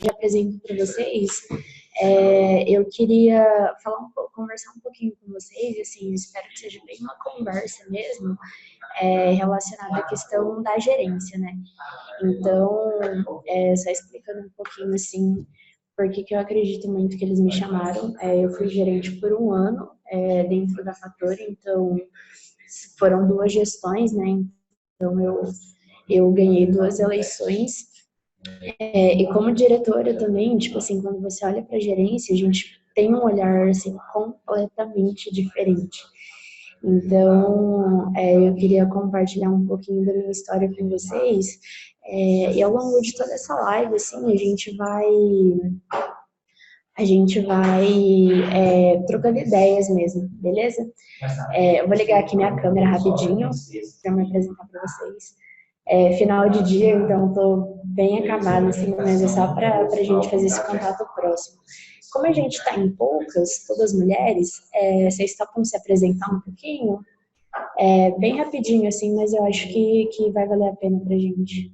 já apresento para vocês, eu queria falar conversar um pouquinho com vocês, assim, espero que seja bem uma conversa mesmo, relacionada à questão da gerência, né? Então, só explicando um pouquinho, assim, por que eu acredito muito que eles me chamaram. Eu fui gerente por um ano dentro da Fator, então foram 2 gestões, né? Então, eu ganhei 2 eleições. E como diretora também, tipo assim, quando você olha para a gerência, a gente tem um olhar, assim, completamente diferente. Então, eu queria compartilhar um pouquinho da minha história com vocês. E ao longo de toda essa live, assim, a gente vai trocando ideias mesmo, beleza? Eu vou ligar aqui minha câmera rapidinho para me apresentar para vocês. Final de dia, então estou bem acabada, assim, mas é só para a gente fazer esse contato próximo. Como a gente está em poucas, todas mulheres, vocês topam se apresentar um pouquinho? Bem rapidinho, assim, mas eu acho que vai valer a pena para a gente.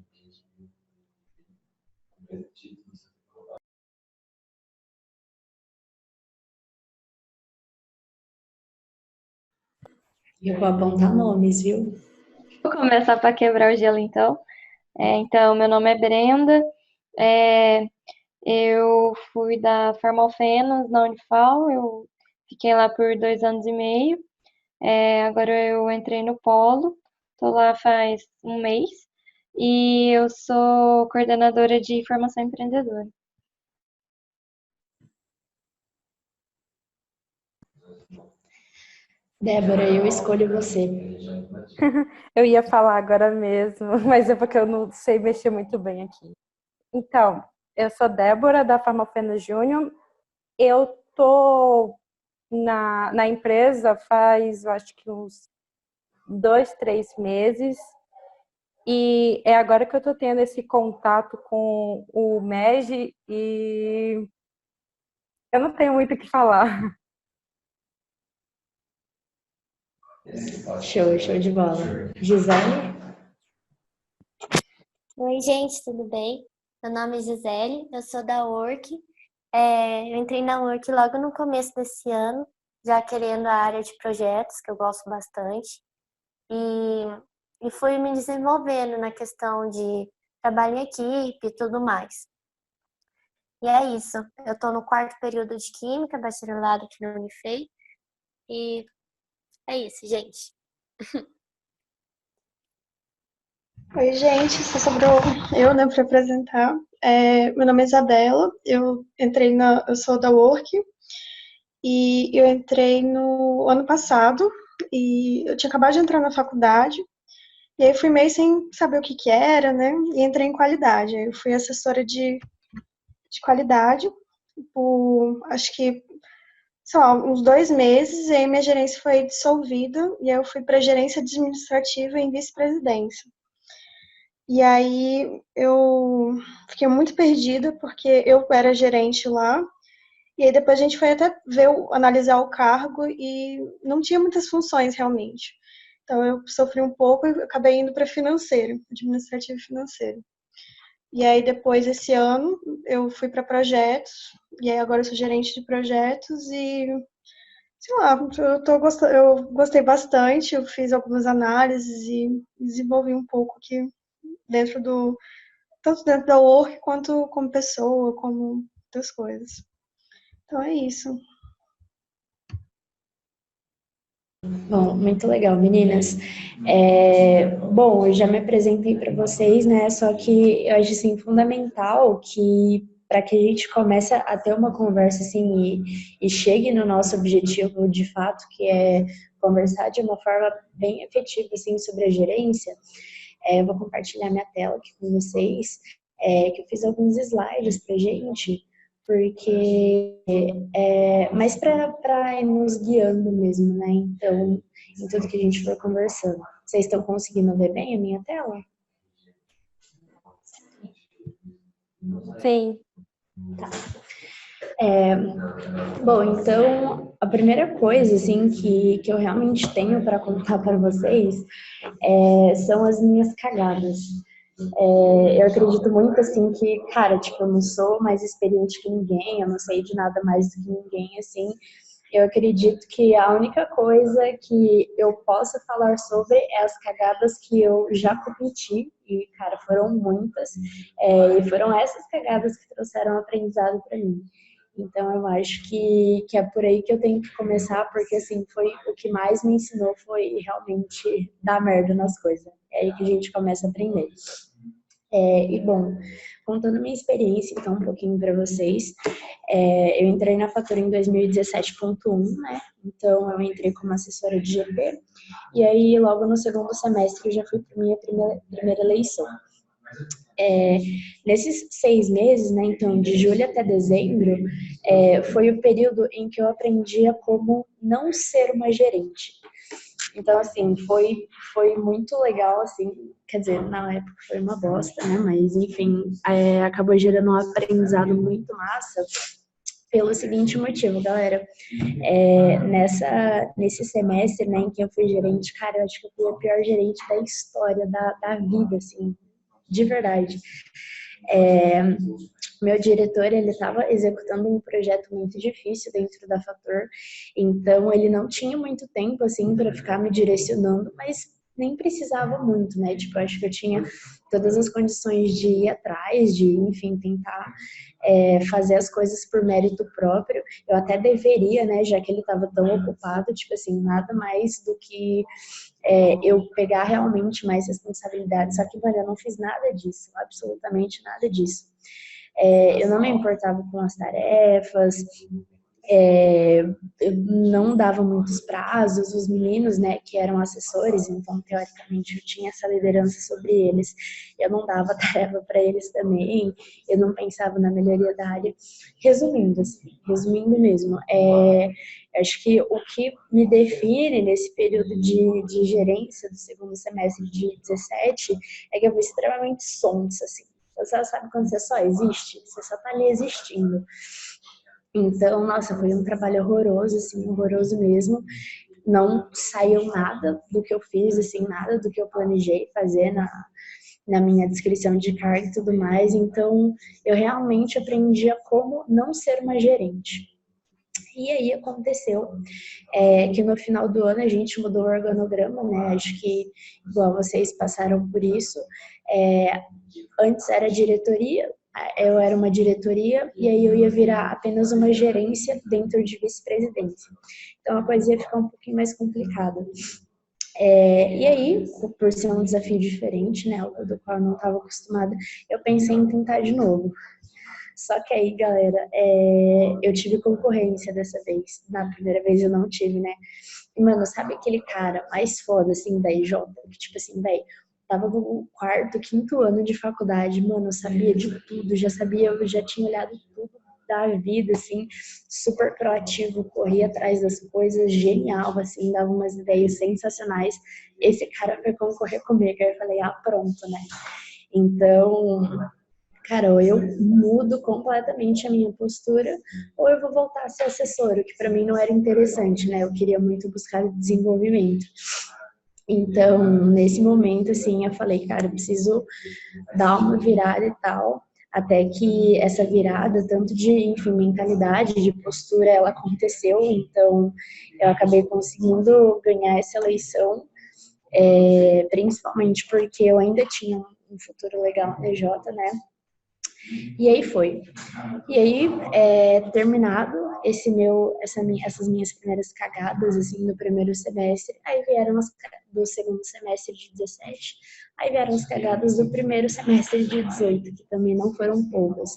Eu vou apontar nomes, viu? Vou começar para quebrar o gelo, então. Então, meu nome é Brenda. É, eu fui da Farmofenas na Unifal. Eu fiquei lá por 2 anos e meio. Agora eu entrei no Polo. Estou lá faz um mês. E eu sou coordenadora de formação empreendedora. Débora, eu escolho você. Eu ia falar agora mesmo, mas é porque eu não sei mexer muito bem aqui. Então, eu sou Débora, da Farmafena Júnior. Eu tô na empresa faz, eu acho que uns 2, 3 meses. E é agora que eu tô tendo esse contato com o MEG e eu não tenho muito o que falar. Show de bola. Gisele? Oi, gente, tudo bem? Meu nome é Gisele, eu sou da Work. Eu entrei na Work logo no começo desse ano, já querendo a área de projetos, que eu gosto bastante, e fui me desenvolvendo na questão de trabalho em equipe e tudo mais. E é isso, eu estou no 4º período de Química, bacharelado aqui na Unifei, e é isso, gente. Oi, gente, só sobrou eu, né, para apresentar. Meu nome é Isabela, eu sou da Work e eu entrei no ano passado e eu tinha acabado de entrar na faculdade e aí fui meio sem saber o que que era, né, e entrei em qualidade. Eu fui assessora de qualidade por, acho que, sei lá, uns 2 meses, e aí minha gerência foi dissolvida e aí eu fui para gerência administrativa em vice-presidência. E aí eu fiquei muito perdida, porque eu era gerente lá, e aí depois a gente foi até analisar o cargo e não tinha muitas funções realmente. Então eu sofri um pouco e acabei indo para financeiro, administrativo e financeiro. E aí depois esse ano eu fui para projetos, e aí agora eu sou gerente de projetos e sei lá, eu gostei bastante, eu fiz algumas análises e desenvolvi um pouco aqui dentro tanto dentro da work quanto como pessoa, como outras coisas. Então é isso. Bom, muito legal, meninas. Bom, eu já me apresentei para vocês, né? Só que eu acho assim fundamental que para que a gente comece a ter uma conversa assim e chegue no nosso objetivo de fato, que é conversar de uma forma bem efetiva assim sobre a gerência. Eu vou compartilhar minha tela aqui com vocês, que eu fiz alguns slides para gente, porque mais para ir nos guiando mesmo, né? Então, em tudo que a gente for conversando. Vocês estão conseguindo ver bem a minha tela? Sim. Tá. Bom, então, a primeira coisa, assim, que eu realmente tenho para contar para vocês são as minhas cagadas. Eu acredito muito, assim, que, cara, tipo, eu não sou mais experiente que ninguém, eu não sei de nada mais do que ninguém, assim. Eu acredito que a única coisa que eu posso falar sobre é as cagadas que eu já cometi, e, cara, foram muitas, e foram essas cagadas que trouxeram aprendizado para mim. Então, eu acho que é por aí que eu tenho que começar, porque, assim, foi o que mais me ensinou foi realmente dar merda nas coisas. É aí que a gente começa a aprender. E, bom, contando minha experiência, então, um pouquinho para vocês, eu entrei na Fatura em 2017.1, né? Então, eu entrei como assessora de GP, e aí, logo no segundo semestre, eu já fui para minha primeira eleição. Nesses 6 meses, né, então, de julho até dezembro, foi o período em que eu aprendia como não ser uma gerente. Então, assim, foi muito legal, assim, quer dizer, na época foi uma bosta, né, mas, enfim, acabou gerando um aprendizado muito massa pelo seguinte motivo, galera. Nesse semestre, né, em que eu fui gerente, cara, eu acho que eu fui a pior gerente da história da vida, assim, de verdade. Meu diretor, ele estava executando um projeto muito difícil dentro da Fator, então ele não tinha muito tempo, assim, para ficar me direcionando, mas nem precisava muito, né? Tipo, acho que eu tinha todas as condições de ir atrás, de, enfim, tentar fazer as coisas por mérito próprio. Eu até deveria, né? Já que ele estava tão ocupado, tipo assim, nada mais do que eu pegar realmente mais responsabilidade. Só que, mano, eu não fiz nada disso, absolutamente nada disso. Eu não me importava com as tarefas, eu não dava muitos prazos, os meninos, né, que eram assessores, então, teoricamente, eu tinha essa liderança sobre eles, eu não dava tarefa para eles também, eu não pensava na melhoria da área. Resumindo, assim, resumindo mesmo, acho que o que me define nesse período de gerência do segundo semestre de 17 é que eu fui extremamente sonsa, assim. Você sabe quando você só existe? Você só tá ali existindo. Então, nossa, foi um trabalho horroroso, assim, horroroso mesmo. Não saiu nada do que eu fiz, assim, nada do que eu planejei fazer na minha descrição de carga e tudo mais. Então, eu realmente aprendi a como não ser uma gerente. E aí aconteceu que no final do ano a gente mudou o organograma, né? Acho que igual vocês passaram por isso. Antes era diretoria, eu era uma diretoria e aí eu ia virar apenas uma gerência dentro de vice-presidência. Então a coisa ia ficar um pouquinho mais complicada. E aí, por ser um desafio diferente, né, do qual eu não estava acostumada, eu pensei em tentar de novo. Só que aí, galera, eu tive concorrência dessa vez. Na primeira vez eu não tive, né? E, mano, sabe aquele cara mais foda, assim, da IJ? Que, tipo assim, velho, tava no quarto, quinto ano de faculdade, mano, eu sabia de tudo, já sabia, eu já tinha olhado tudo da vida, assim, super proativo, corria atrás das coisas, genial, assim, dava umas ideias sensacionais. Esse cara foi concorrer comigo, aí eu falei, pronto, né? Então, cara, ou eu mudo completamente a minha postura, ou eu vou voltar a ser assessora, o que para mim não era interessante, né? Eu queria muito buscar desenvolvimento. Então, nesse momento, assim, eu falei, cara, eu preciso dar uma virada e tal, até que essa virada, tanto de, enfim, mentalidade, de postura, ela aconteceu, então eu acabei conseguindo ganhar essa eleição, principalmente porque eu ainda tinha um futuro legal na EJ, né? E aí foi. E aí, terminado essas minhas primeiras cagadas, assim, no primeiro semestre, aí vieram as do segundo semestre de 17, aí vieram as cagadas do primeiro semestre de 18, que também não foram poucas.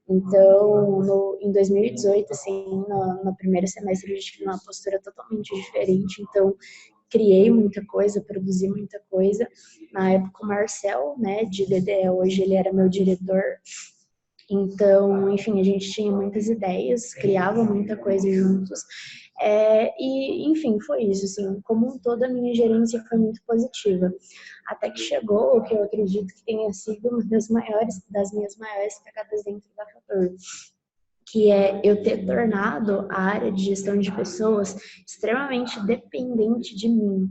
Então, em 2018, assim, no primeiro semestre, a gente tinha uma postura totalmente diferente, então criei muita coisa, produzi muita coisa. Na época, o Marcel, né, de DDE, hoje ele era meu diretor. Então, enfim, a gente tinha muitas ideias, criava muita coisa juntos. E, enfim, foi isso, assim, como um todo a minha gerência foi muito positiva. Até que chegou o que eu acredito que tenha sido uma das minhas maiores cagadas dentro da Fator, que é eu ter tornado a área de gestão de pessoas extremamente dependente de mim.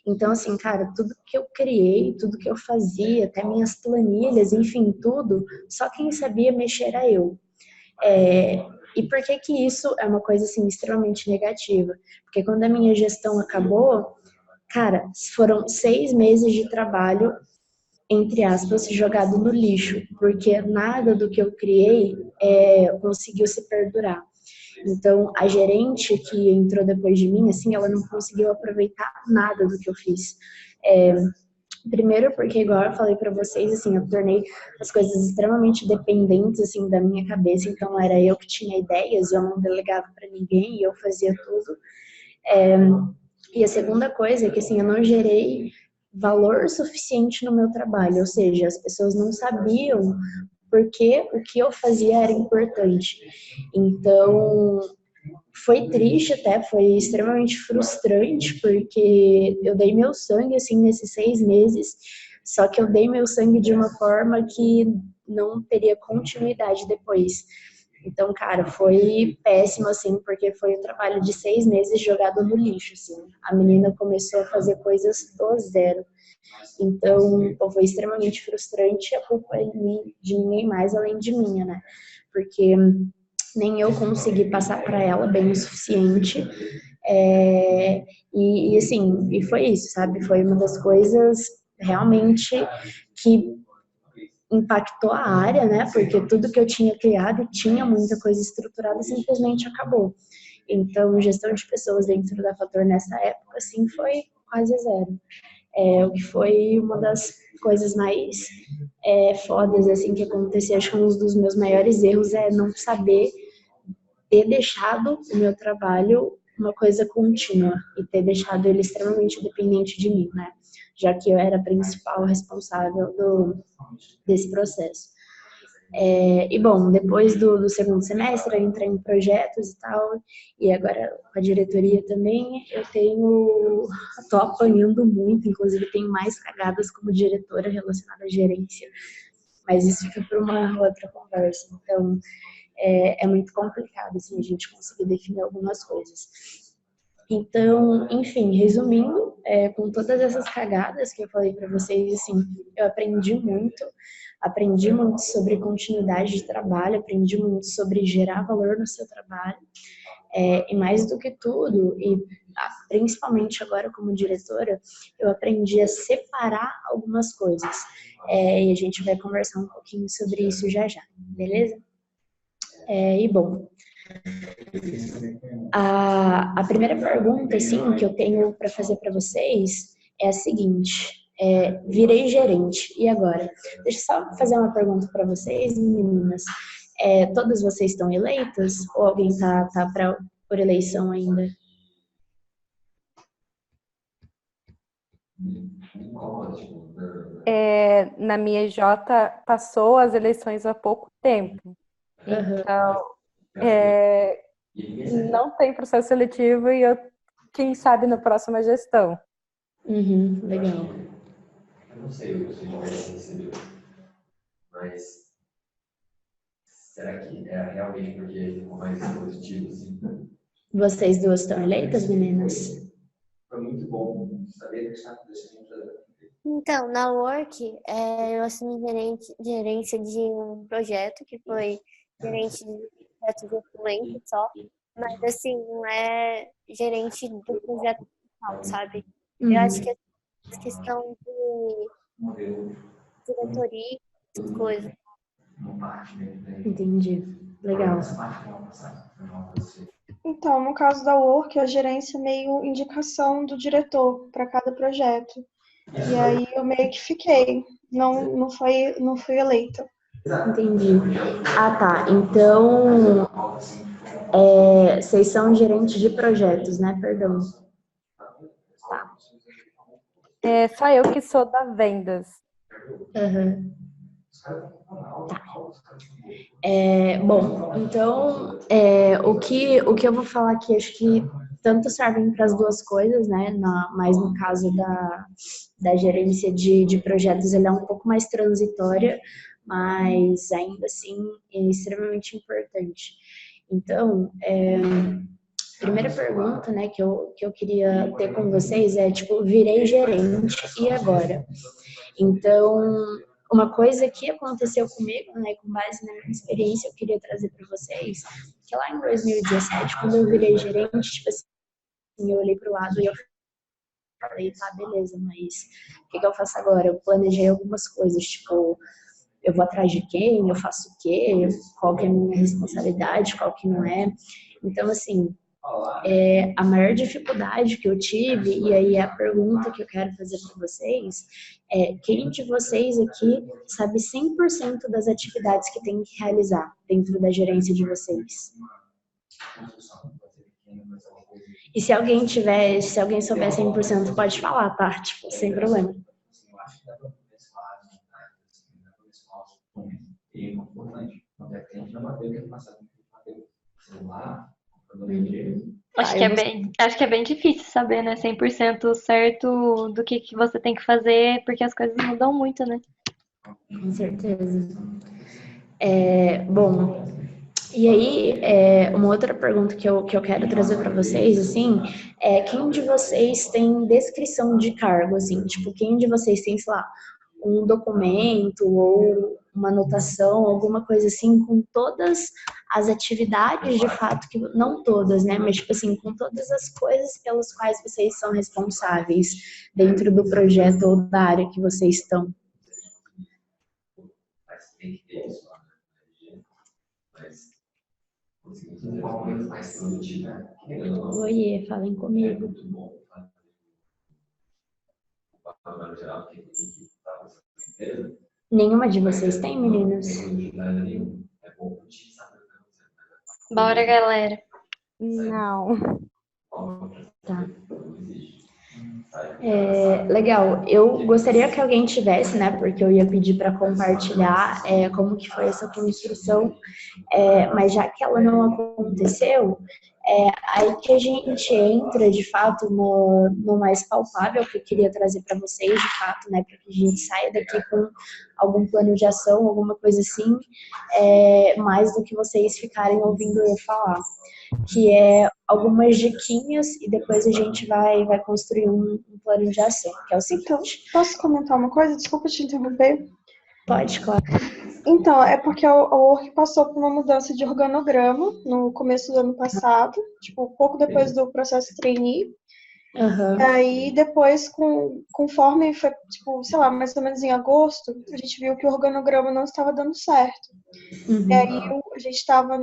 Então, assim, cara, tudo que eu criei, tudo que eu fazia, até minhas planilhas, enfim, tudo, só quem sabia mexer era eu. É, e por que que isso é uma coisa, assim, extremamente negativa? Porque quando a minha gestão acabou, cara, foram 6 meses de trabalho, entre aspas, jogado no lixo, porque nada do que eu criei conseguiu se perdurar. Então, a gerente que entrou depois de mim, assim, ela não conseguiu aproveitar nada do que eu fiz. É, primeiro porque, igual eu falei para vocês, assim, eu tornei as coisas extremamente dependentes, assim, da minha cabeça, então era eu que tinha ideias, eu não delegava para ninguém, e eu fazia tudo. É, e a segunda coisa é que, assim, eu não gerei valor suficiente no meu trabalho, ou seja, as pessoas não sabiam porque o que eu fazia era importante. Então, foi triste até, foi extremamente frustrante, porque eu dei meu sangue, assim, nesses 6 meses, só que eu dei meu sangue de uma forma que não teria continuidade depois. Então, cara, foi péssimo, assim, porque foi o trabalho de 6 meses jogado no lixo, assim. A menina começou a fazer coisas do zero. Então, pô, foi extremamente frustrante, a culpa é de ninguém mais além de minha, né? Porque nem eu consegui passar para ela bem o suficiente. E assim, e foi isso, sabe? Foi uma das coisas realmente que impactou a área, né? Porque tudo que eu tinha criado e tinha muita coisa estruturada simplesmente acabou. Então, gestão de pessoas dentro da Fator nessa época, assim, foi quase zero. O que foi uma das coisas mais fodas, assim, que aconteceu. Acho que um dos meus maiores erros é não saber ter deixado o meu trabalho uma coisa contínua e ter deixado ele extremamente dependente de mim, né? Já que eu era a principal responsável desse processo. E bom, depois do segundo semestre eu entrei em projetos e tal, e agora com a diretoria também tô apanhando muito, inclusive tenho mais cagadas como diretora relacionada à gerência, mas isso fica para uma outra conversa. Então, é muito complicado, assim, a gente conseguir definir algumas coisas. Então, enfim, resumindo, com todas essas cagadas que eu falei para vocês, assim, eu aprendi muito sobre continuidade de trabalho, aprendi muito sobre gerar valor no seu trabalho, e mais do que tudo, e principalmente agora como diretora, eu aprendi a separar algumas coisas. E a gente vai conversar um pouquinho sobre isso já já, beleza? E bom, a primeira pergunta, assim, que eu tenho para fazer para vocês é a seguinte: virei gerente, e agora? Deixa eu só fazer uma pergunta para vocês, meninas. Todas vocês estão eleitas ou alguém tá por eleição ainda? Na minha EJ passou as eleições há pouco tempo. Então, não tem processo seletivo e quem sabe na próxima gestão. Legal. Eu não sei o que você já recebeu, mas será que é realmente porque ficou mais positivo, assim? Vocês duas estão eleitas, meninas? Foi muito bom saber que está acontecendo. Então, na Work, eu assumi gerência de um projeto, que foi gerente de projeto de influência só, mas assim, não é gerente do projeto principal, sabe? Eu acho que é questão de diretoria, essas coisas. Entendi. Legal. Então, no caso da Work, a gerência é meio indicação do diretor para cada projeto. E aí eu meio que fiquei, não fui eleita. Entendi. Ah, tá. Então, vocês são gerentes de projetos, né? Perdão. Tá. Só eu que sou da vendas. Uhum. Tá. Bom, então, o que eu vou falar aqui, acho que tanto servem para as duas coisas, né? Mas no caso da gerência de projetos, ela é um pouco mais transitória, mas ainda assim é extremamente importante. Então, primeira pergunta, né, que eu queria ter com vocês é, tipo, virei gerente, e agora? Então, uma coisa que aconteceu comigo, né, com base na minha experiência, eu queria trazer para vocês, que lá em 2017, quando eu virei gerente, tipo assim, eu olhei para o lado e eu falei, tá, beleza, mas o que eu faço agora? Eu planejei algumas coisas, tipo, eu vou atrás de quem, eu faço o quê, qual que é a minha responsabilidade, qual que não é. Então, assim, a maior dificuldade que eu tive, e aí é a pergunta que eu quero fazer para vocês, é quem de vocês aqui sabe 100% das atividades que tem que realizar dentro da gerência de vocês? E se alguém souber 100%, pode falar, tá? Tipo, sem problema. Acho que é bem difícil saber, né, 100% certo do que você tem que fazer, porque as coisas mudam muito, né? Com certeza. Bom, e aí, uma outra pergunta que eu quero trazer para vocês, assim, é quem de vocês tem descrição de cargo, assim, tipo, quem de vocês tem, sei lá, um documento ou uma anotação, alguma coisa assim, com todas as atividades de fato, que não todas, né, mas tipo assim, com todas as coisas pelas quais vocês são responsáveis dentro do projeto ou da área que vocês estão. Oiê, falem comigo. Nenhuma de vocês tem, meninos? Bora, galera. Não. Tá. Legal. Eu gostaria que alguém tivesse, né? Porque eu ia pedir para compartilhar como que foi essa construção, mas já que ela não aconteceu, aí que a gente entra de fato no mais palpável que eu queria trazer para vocês, de fato, né? Para que a gente saia daqui com algum plano de ação, alguma coisa assim, mais do que vocês ficarem ouvindo eu falar, que é algumas diquinhas e depois a gente vai construir um plano de ação, que é o seguinte. Então, posso comentar uma coisa? Desculpa te interromper. Pode, claro. Então, é porque a Work passou por uma mudança de organograma no começo do ano passado, tipo, pouco depois do processo trainee. Uhum. E aí, depois, conforme foi, tipo, sei lá, mais ou menos em agosto, a gente viu que o organograma não estava dando certo. Uhum. E aí, a gente estava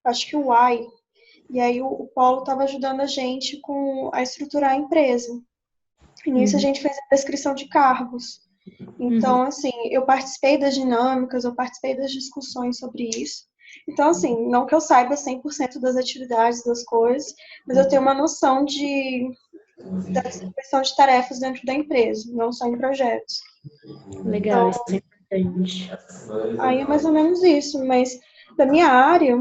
acho que o Y, e aí o Paulo estava ajudando a gente a estruturar a empresa. E nisso a gente fez a descrição de cargos. Então, assim, eu participei das dinâmicas, eu participei das discussões sobre isso. Então, assim, não que eu saiba 100% das atividades, das coisas, mas eu tenho uma noção da distribuição de tarefas dentro da empresa, não só em projetos. Legal, Então, isso é importante. aí é mais ou menos isso, mas da minha área,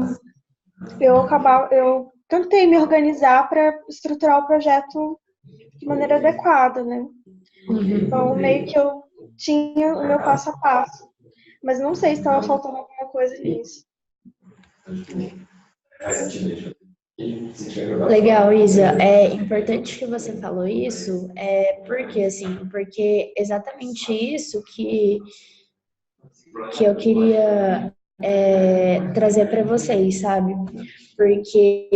eu tentei me organizar para estruturar o projeto de maneira adequada, né? Então, meio que eu tinha o meu passo a passo, mas não sei se estava faltando alguma coisa nisso. Legal, Isa. É importante que você falou isso, porque exatamente isso que eu queria trazer para vocês, sabe? Porque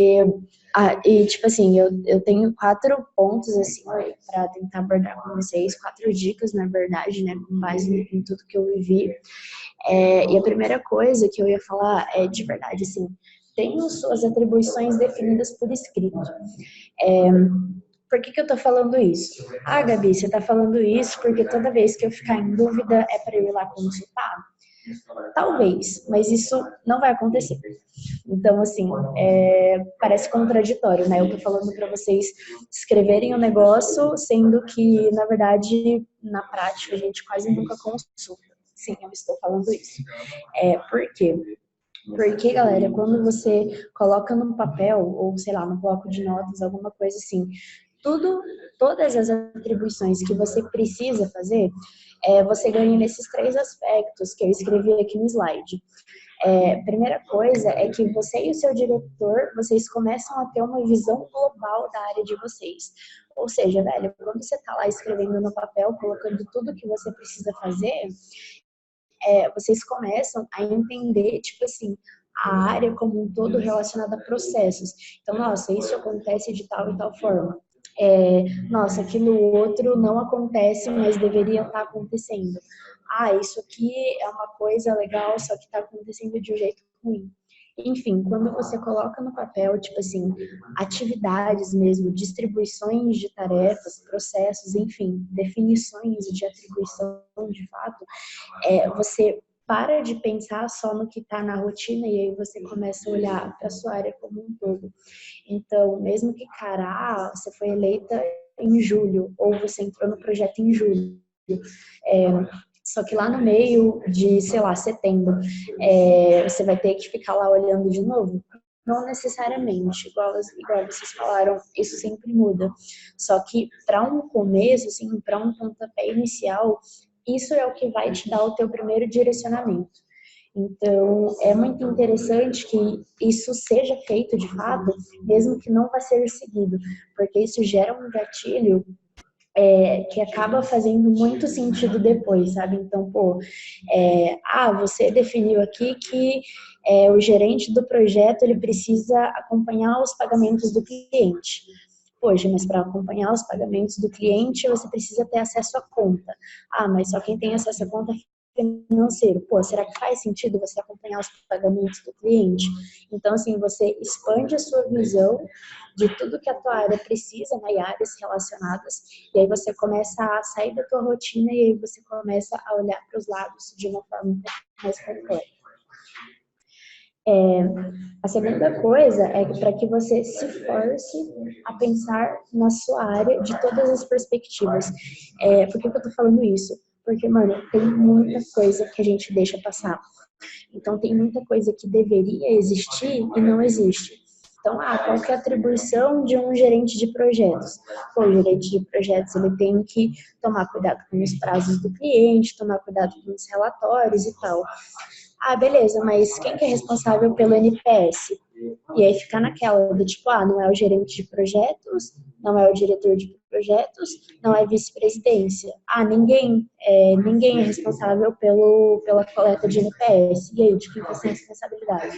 e tipo assim, eu tenho 4 pontos assim para tentar abordar com vocês, 4 dicas, na verdade, né, com base em tudo que eu vivi. E a primeira coisa que eu ia falar é, de verdade, assim, tenham suas atribuições definidas por escrito. Por que eu tô falando isso? Ah, Gabi, você tá falando isso porque toda vez que eu ficar em dúvida é para eu ir lá consultar? Talvez, mas isso não vai acontecer. Então, assim, parece contraditório, né? Eu tô falando para vocês escreverem o negócio, sendo que, na verdade, na prática, a gente quase nunca consulta. Sim, eu estou falando isso. Por quê? Porque, galera, quando você coloca num papel, ou sei lá, num bloco de notas, alguma coisa assim, todas as atribuições que você precisa fazer, você ganha nesses 3 aspectos que eu escrevi aqui no slide. Primeira coisa é que você e o seu diretor, vocês começam a ter uma visão global da área de vocês. Ou seja, velho, quando você está lá escrevendo no papel, colocando tudo que você precisa fazer, vocês começam a entender, tipo assim, a área como um todo relacionada a processos. Então, nossa, isso acontece de tal e tal forma. Nossa, aquilo outro não acontece, mas deveria estar acontecendo. Ah, isso aqui é uma coisa legal, só que está acontecendo de um jeito ruim. Enfim, quando você coloca no papel, tipo assim, atividades mesmo, distribuições de tarefas, processos, enfim, definições de atribuição de fato, você para de pensar só no que está na rotina e aí você começa a olhar para a sua área como um todo. Então, mesmo que, cara, você foi eleita em julho ou você entrou no projeto em julho, é, só que lá no meio de, sei lá, setembro, você vai ter que ficar lá olhando de novo. Não necessariamente, igual vocês falaram, isso sempre muda. Só que para um começo, assim, para um pontapé inicial, isso é o que vai te dar o teu primeiro direcionamento. Então, é muito interessante que isso seja feito de fato, mesmo que não vá ser seguido, porque isso gera um gatilho que acaba fazendo muito sentido depois, sabe? Então, você definiu aqui que o gerente do projeto ele precisa acompanhar os pagamentos do cliente. Poxa, mas para acompanhar os pagamentos do cliente, você precisa ter acesso à conta. Ah, mas só quem tem acesso à conta financeiro. Pô, será que faz sentido você acompanhar os pagamentos do cliente? Então, assim, você expande a sua visão de tudo que a tua área precisa, né, e áreas relacionadas, e aí você começa a sair da tua rotina e aí você começa a olhar para os lados de uma forma um pouco mais completa. A segunda coisa é para que você se force a pensar na sua área de todas as perspectivas. Por que eu tô falando isso? Porque, mano, tem muita coisa que a gente deixa passar. Então, tem muita coisa que deveria existir e não existe. Então, qual que é a atribuição de um gerente de projetos? Pô, o gerente de projetos, ele tem que tomar cuidado com os prazos do cliente, tomar cuidado com os relatórios e tal. Ah, beleza, mas quem que é responsável pelo NPS? E aí ficar naquela do tipo, não é o gerente de projetos, não é o diretor de projetos, não é vice-presidência. Ninguém é responsável pela coleta de NPS. E aí, de quem que é essa responsabilidade?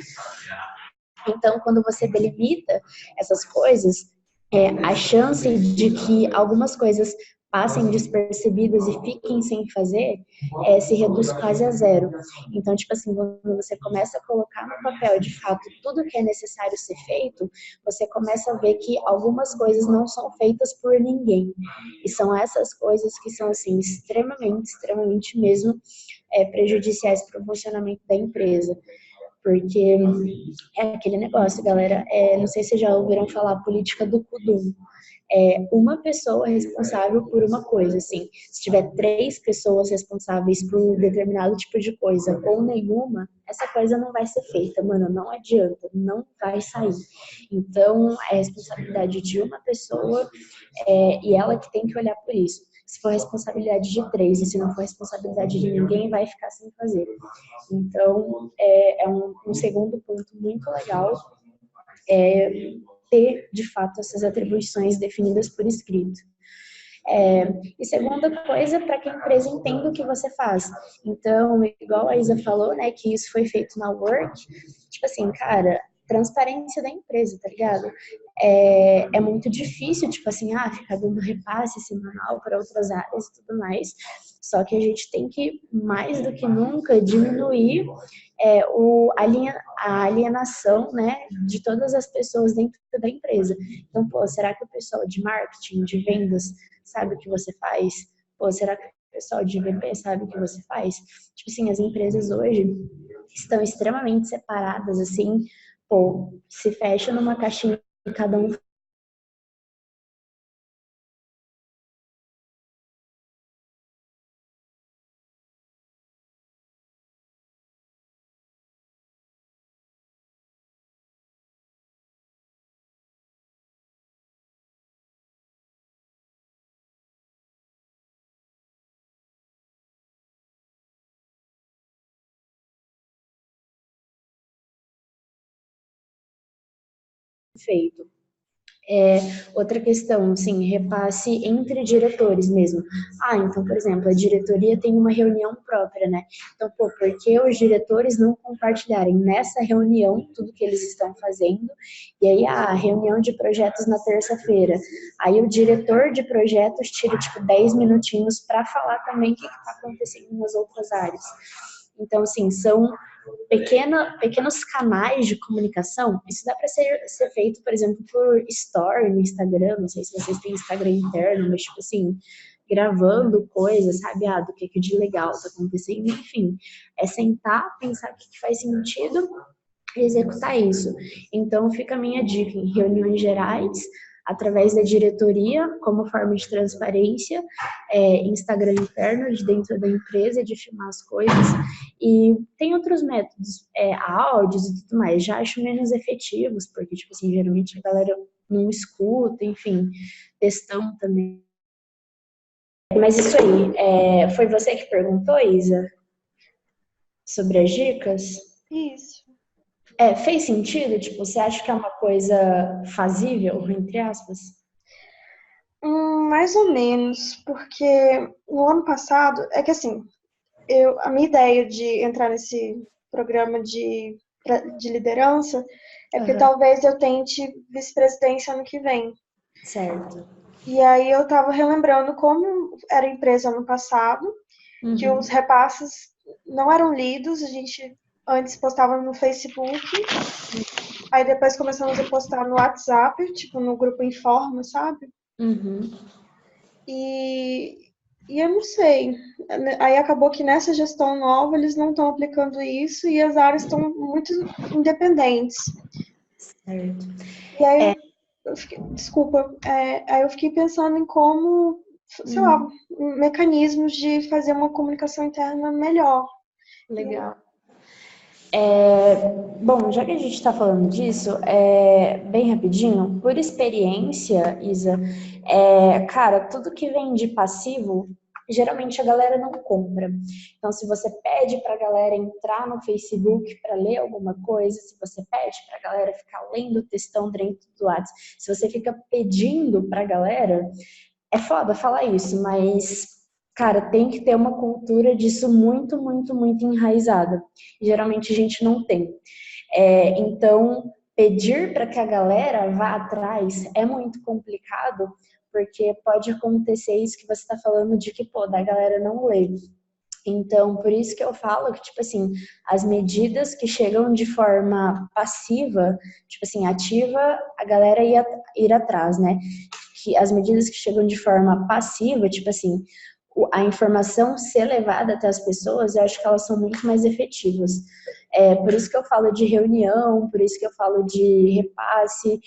Então, quando você delimita essas coisas, a chance de que algumas coisas passem despercebidas e fiquem sem fazer se reduz quase a zero. Então, tipo assim, quando você começa a colocar no papel, de fato, tudo que é necessário ser feito, você começa a ver que algumas coisas não são feitas por ninguém. E são essas coisas que são, assim, extremamente mesmo prejudiciais para o funcionamento da empresa. Porque é aquele negócio, galera. Não sei se vocês já ouviram falar política do Kudum. Uma pessoa responsável por uma coisa, assim. Se tiver 3 pessoas responsáveis por um determinado tipo de coisa ou nenhuma, essa coisa não vai ser feita, mano. Não adianta, não vai sair. Então, é responsabilidade de uma pessoa e ela que tem que olhar por isso. Se for responsabilidade de 3 e se não for responsabilidade de ninguém, vai ficar sem fazer. Então, é um segundo ponto muito legal ter, de fato, essas atribuições definidas por escrito. E segunda coisa, para que a empresa entenda o que você faz. Então, igual a Isa falou, né, que isso foi feito na Work, tipo assim, cara, transparência da empresa, tá ligado? É muito difícil, tipo assim, ficar dando repasse semanal para outras áreas e tudo mais. Só que a gente tem que, mais do que nunca, diminuir a alienação, né, de todas as pessoas dentro da empresa. Então, será que o pessoal de marketing, de vendas, sabe o que você faz? Será que o pessoal de VP sabe o que você faz? Tipo assim, as empresas hoje estão extremamente separadas, assim, se fecha numa caixinha e cada um feito. Outra questão, assim, repasse entre diretores mesmo. Então, por exemplo, a diretoria tem uma reunião própria, né? Então, por que os diretores não compartilharem nessa reunião tudo que eles estão fazendo? E aí, reunião de projetos na terça-feira. Aí o diretor de projetos tira, 10 minutinhos para falar também o que está acontecendo nas outras áreas. Então, assim, são pequenos canais de comunicação. Isso dá para ser feito, por exemplo, por story no Instagram. Não sei se vocês têm Instagram interno, mas, assim, gravando coisas, sabe? Do que de legal tá acontecendo. Enfim, é sentar, pensar o que faz sentido e executar isso. Então, fica a minha dica em reuniões gerais, através da diretoria, como forma de transparência, Instagram interno, de dentro da empresa, de filmar as coisas, e tem outros métodos, áudios e tudo mais, já acho menos efetivos, porque, geralmente a galera não escuta, enfim, textão também. Mas isso aí, foi você que perguntou, Isa, sobre as dicas? Isso. Fez sentido? Você acha que é uma coisa fazível, entre aspas? Mais ou menos, porque no ano passado, é que assim, a minha ideia de entrar nesse programa de liderança é porque talvez eu tente vice-presidência ano que vem. Certo. E aí eu tava relembrando como era a empresa ano passado, que os repasses não eram lidos, a gente antes postava no Facebook, aí depois começamos a postar no WhatsApp, no grupo Informa, sabe? E eu não sei. Aí acabou que nessa gestão nova eles não estão aplicando isso e as áreas estão muito independentes. Certo. E aí aí eu fiquei pensando em como, sei lá, mecanismos de fazer uma comunicação interna melhor. Legal. Bom, já que a gente está falando disso, bem rapidinho, por experiência, Isa, cara, tudo que vem de passivo, geralmente a galera não compra. Então, se você pede para a galera entrar no Facebook para ler alguma coisa, se você pede para a galera ficar lendo o textão dentro do WhatsApp, se você fica pedindo para a galera, é foda falar isso, mas, cara, tem que ter uma cultura disso muito, muito, muito enraizada. Geralmente a gente não tem. Então, pedir para que a galera vá atrás é muito complicado, porque pode acontecer isso que você está falando de que, da galera não lê. Então, por isso que eu falo que, as medidas que chegam de forma passiva, ativa, a galera ir atrás, né? Que as medidas que chegam de forma passiva, a informação ser levada até as pessoas, eu acho que elas são muito mais efetivas. Por isso que eu falo de reunião, por isso que eu falo de repasse,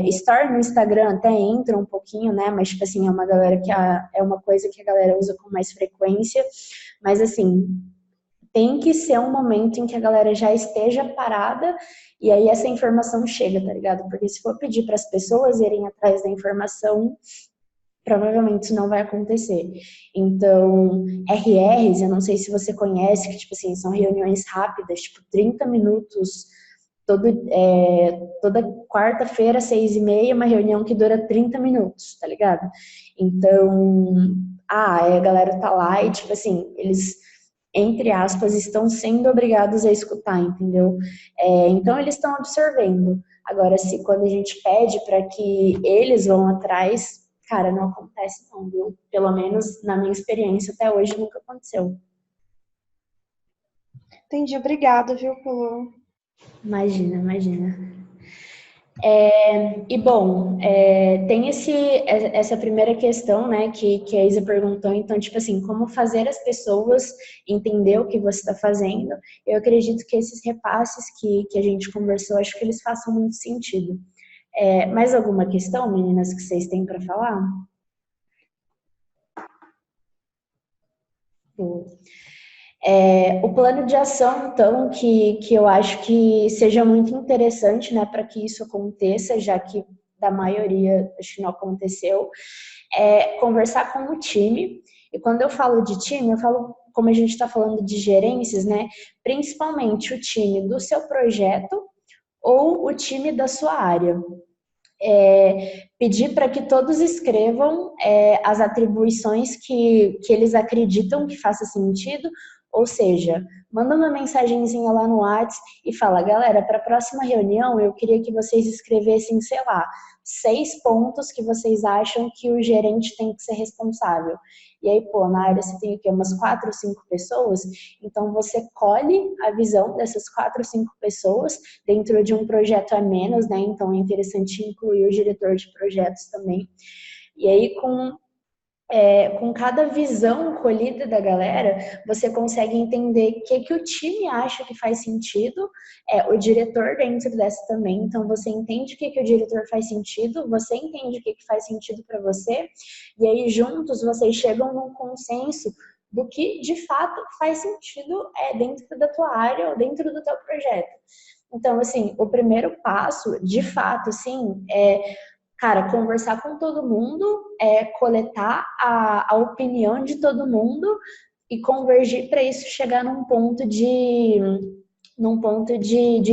story no Instagram até entra um pouquinho, né, mas, é uma galera que é uma coisa que a galera usa com mais frequência, mas, tem que ser um momento em que a galera já esteja parada e aí essa informação chega, tá ligado? Porque se for pedir para as pessoas irem atrás da informação, provavelmente isso não vai acontecer. Então, RRs, eu não sei se você conhece, que, são reuniões rápidas, 30 minutos, toda quarta-feira, 6h30, uma reunião que dura 30 minutos, tá ligado? Então, a galera tá lá e, eles, entre aspas, estão sendo obrigados a escutar, entendeu? Então, eles estão absorvendo. Agora, se quando a gente pede para que eles vão atrás, cara, não acontece não, viu? Pelo menos na minha experiência até hoje nunca aconteceu. Entendi, obrigada, viu, pelo... Imagina. E bom, tem essa primeira questão, né, que a Isa perguntou, então, como fazer as pessoas entender o que você está fazendo. Eu acredito que esses repasses que a gente conversou, acho que eles façam muito sentido. Mais alguma questão, meninas, que vocês têm para falar? O plano de ação, então, que eu acho que seja muito interessante, né, para que isso aconteça, já que da maioria acho que não aconteceu, conversar com o time. E quando eu falo de time, eu falo, como a gente está falando de gerências, né, principalmente o time do seu projeto, ou o time da sua área. Pedir para que todos escrevam as atribuições que eles acreditam que faça sentido, ou seja, manda uma mensagenzinha lá no WhatsApp e fala, galera, para a próxima reunião eu queria que vocês escrevessem, sei lá, 6 pontos que vocês acham que o gerente tem que ser responsável. E aí, pô, na área você tem o quê? Umas 4 ou 5 pessoas, então você colhe a visão dessas 4 ou 5 pessoas dentro de um projeto a menos, né? Então é interessante incluir o diretor de projetos também. E aí, com cada visão colhida da galera, você consegue entender o que o time acha que faz sentido, o diretor dentro dessa também, então você entende o que o diretor faz sentido, você entende o que faz sentido para você, e aí juntos vocês chegam num consenso do que de fato faz sentido dentro da tua área ou dentro do teu projeto. Então, assim, o primeiro passo, de fato, sim, cara, conversar com todo mundo, coletar a opinião de todo mundo e convergir para isso chegar num ponto de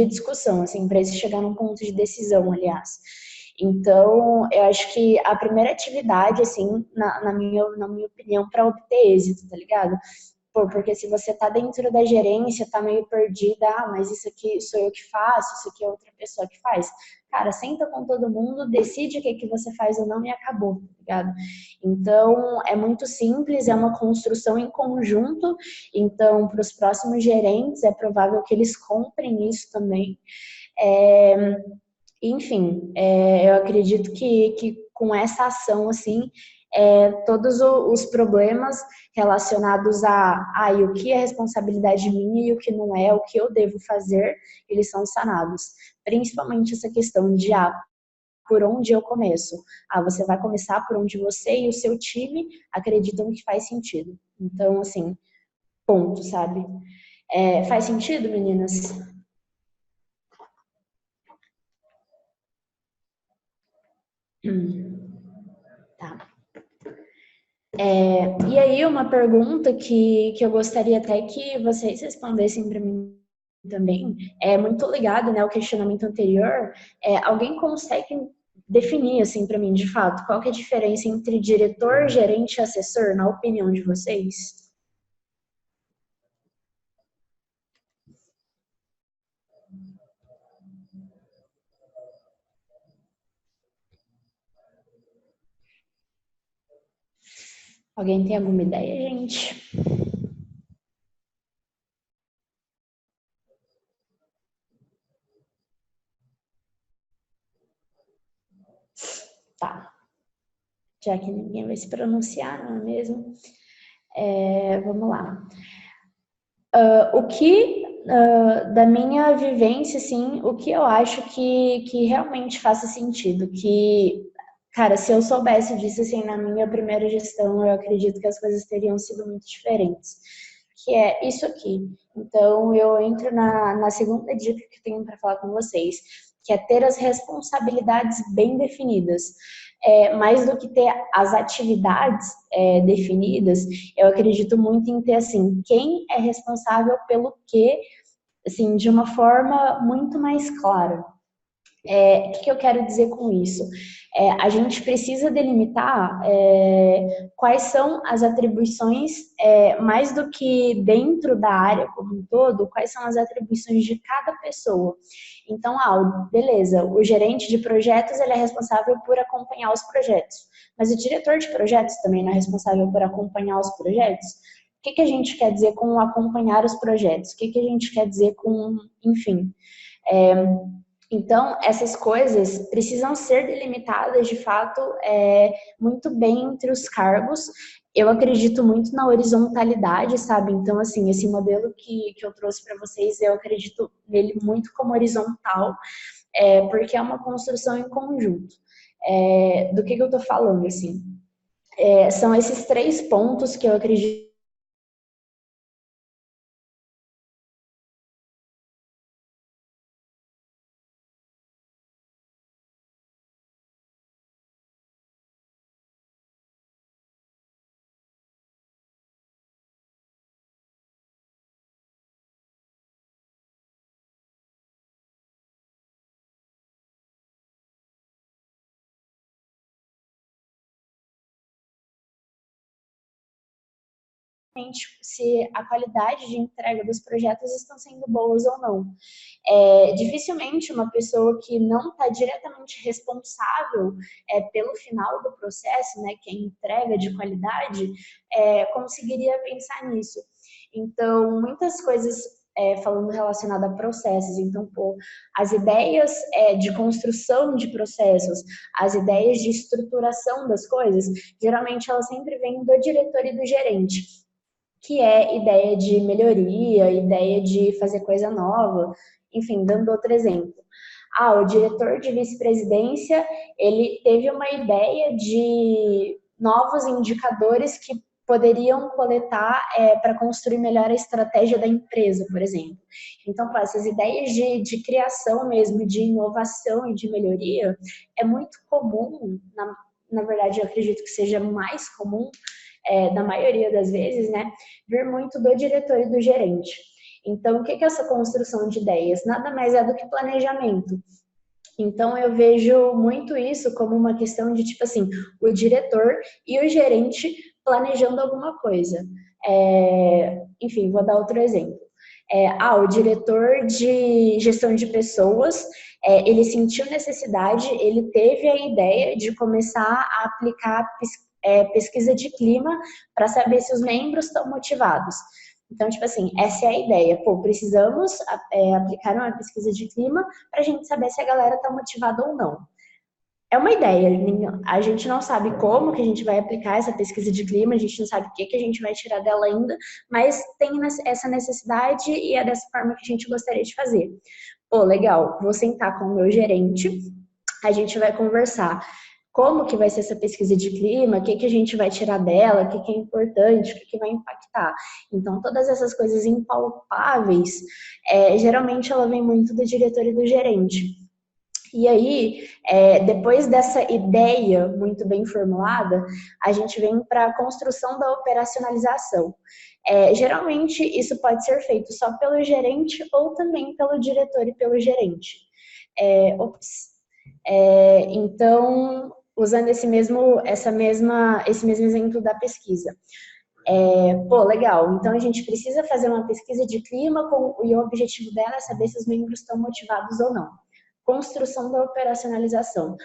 discussão, assim, para isso chegar num ponto de decisão, aliás. Então, eu acho que a primeira atividade, assim, na minha opinião, para obter êxito, tá ligado? Pô, porque se você tá dentro da gerência, tá meio perdida, mas isso aqui sou eu que faço, isso aqui é outra pessoa que faz. Cara, senta com todo mundo, decide o que você faz ou não e acabou, tá ligado? Então, é muito simples, é uma construção em conjunto, então, para os próximos gerentes, é provável que eles comprem isso também. Enfim, eu acredito que com essa ação, assim, todos os problemas relacionados e o que é responsabilidade minha e o que não é, o que eu devo fazer, eles são sanados. Principalmente essa questão de, por onde eu começo? Você vai começar por onde você e o seu time acreditam que faz sentido. Então, assim, ponto, sabe? Faz sentido, meninas? Tá. E aí, uma pergunta que eu gostaria até que vocês respondessem para mim também, é muito ligado, né, ao questionamento anterior, alguém consegue definir, assim, para mim, de fato, qual que é a diferença entre diretor, gerente e assessor, na opinião de vocês? Alguém tem alguma ideia, gente? Tá. Já que ninguém vai se pronunciar, não é mesmo? Vamos lá. O que, da minha vivência, assim, o que eu acho que realmente faça sentido, que, cara, se eu soubesse disso, assim, na minha primeira gestão, eu acredito que as coisas teriam sido muito diferentes, que é isso aqui. Então, eu entro na segunda dica que eu tenho para falar com vocês, que é ter as responsabilidades bem definidas. Mais do que ter as atividades definidas, eu acredito muito em ter, assim, quem é responsável pelo quê, assim, de uma forma muito mais clara. O que eu quero dizer com isso? A gente precisa delimitar quais são as atribuições, mais do que dentro da área como um todo, quais são as atribuições de cada pessoa. Então, beleza, o gerente de projetos ele é responsável por acompanhar os projetos, mas o diretor de projetos também não é responsável por acompanhar os projetos. O que a gente quer dizer com acompanhar os projetos? O que a gente quer dizer com, enfim, então, essas coisas precisam ser delimitadas, de fato, muito bem entre os cargos. Eu acredito muito na horizontalidade, sabe? Então, assim, esse modelo que eu trouxe para vocês, eu acredito nele muito como horizontal, porque é uma construção em conjunto. Do que eu estou falando, assim? São esses 3 pontos que eu acredito exatamente se a qualidade de entrega dos projetos estão sendo boas ou não. Dificilmente uma pessoa que não está diretamente responsável pelo final do processo, né, que é a entrega de qualidade, conseguiria pensar nisso. Então, muitas coisas falando relacionado a processos, então, as ideias de construção de processos, as ideias de estruturação das coisas, geralmente elas sempre vêm do diretor e do gerente, que é ideia de melhoria, ideia de fazer coisa nova, enfim, dando outro exemplo. O diretor de vice-presidência, ele teve uma ideia de novos indicadores que poderiam coletar para construir melhor a estratégia da empresa, por exemplo. Então, essas ideias de criação mesmo, de inovação e de melhoria, é muito comum, na verdade, eu acredito que seja mais comum, da maioria das vezes, né, vir muito do diretor e do gerente. Então, o que é essa construção de ideias? Nada mais é do que planejamento. Então, eu vejo muito isso como uma questão de, tipo assim, o diretor e o gerente planejando alguma coisa. Enfim, vou dar outro exemplo. O diretor de gestão de pessoas, ele sentiu necessidade, ele teve a ideia de começar a aplicar pesquisa de clima para saber se os membros estão motivados. Então, tipo assim, essa é a ideia. Precisamos aplicar uma pesquisa de clima para a gente saber se a galera está motivada ou não. É uma ideia, a gente não sabe como que a gente vai aplicar essa pesquisa de clima, a gente não sabe o que a gente vai tirar dela ainda, mas tem essa necessidade e é dessa forma que a gente gostaria de fazer. Legal, vou sentar com o meu gerente, a gente vai conversar como que vai ser essa pesquisa de clima, o que a gente vai tirar dela, o que é importante, o que vai impactar. Então, todas essas coisas impalpáveis, geralmente ela vem muito do diretor e do gerente. E aí, depois dessa ideia muito bem formulada, a gente vem para a construção da operacionalização. Geralmente, isso pode ser feito só pelo gerente ou também pelo diretor e pelo gerente. Então, usando esse mesmo exemplo da pesquisa. Legal, então a gente precisa fazer uma pesquisa de clima e o objetivo dela é saber se os membros estão motivados ou não. Construção da operacionalização.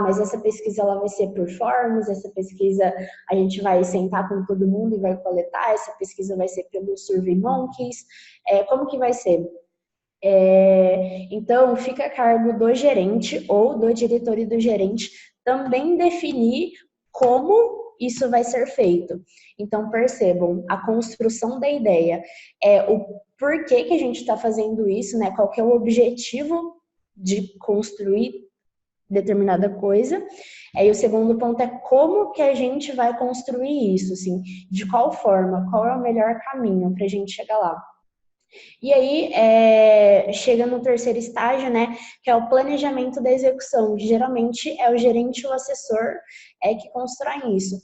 Mas essa pesquisa ela vai ser por forms, essa pesquisa a gente vai sentar com todo mundo e vai coletar, essa pesquisa vai ser pelo SurveyMonkey, como que vai ser? Então, fica a cargo do gerente ou do diretor e do gerente também definir como isso vai ser feito. Então, percebam, a construção da ideia, o porquê que a gente está fazendo isso, né? Qual que é o objetivo de construir determinada coisa. E o segundo ponto é como que a gente vai construir isso, assim, de qual forma, qual é o melhor caminho para a gente chegar lá. E aí, chega no terceiro estágio, né, que é o planejamento da execução, que geralmente é o gerente ou o assessor que constrói isso.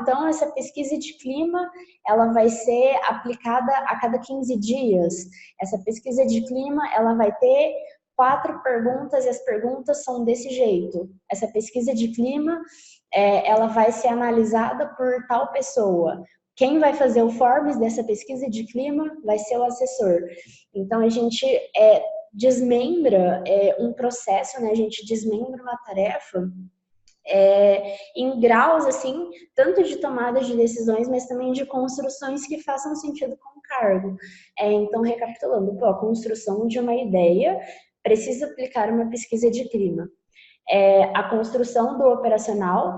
Então essa pesquisa de clima, ela vai ser aplicada a cada 15 dias. Essa pesquisa de clima, ela vai ter 4 perguntas e as perguntas são desse jeito. Essa pesquisa de clima, ela vai ser analisada por tal pessoa. Quem vai fazer o forms dessa pesquisa de clima vai ser o assessor. Então, a gente desmembra um processo, né? A gente desmembra uma tarefa em graus, assim, tanto de tomada de decisões, mas também de construções que façam sentido com o cargo. Então, recapitulando, a construção de uma ideia precisa aplicar uma pesquisa de clima. A construção do operacional,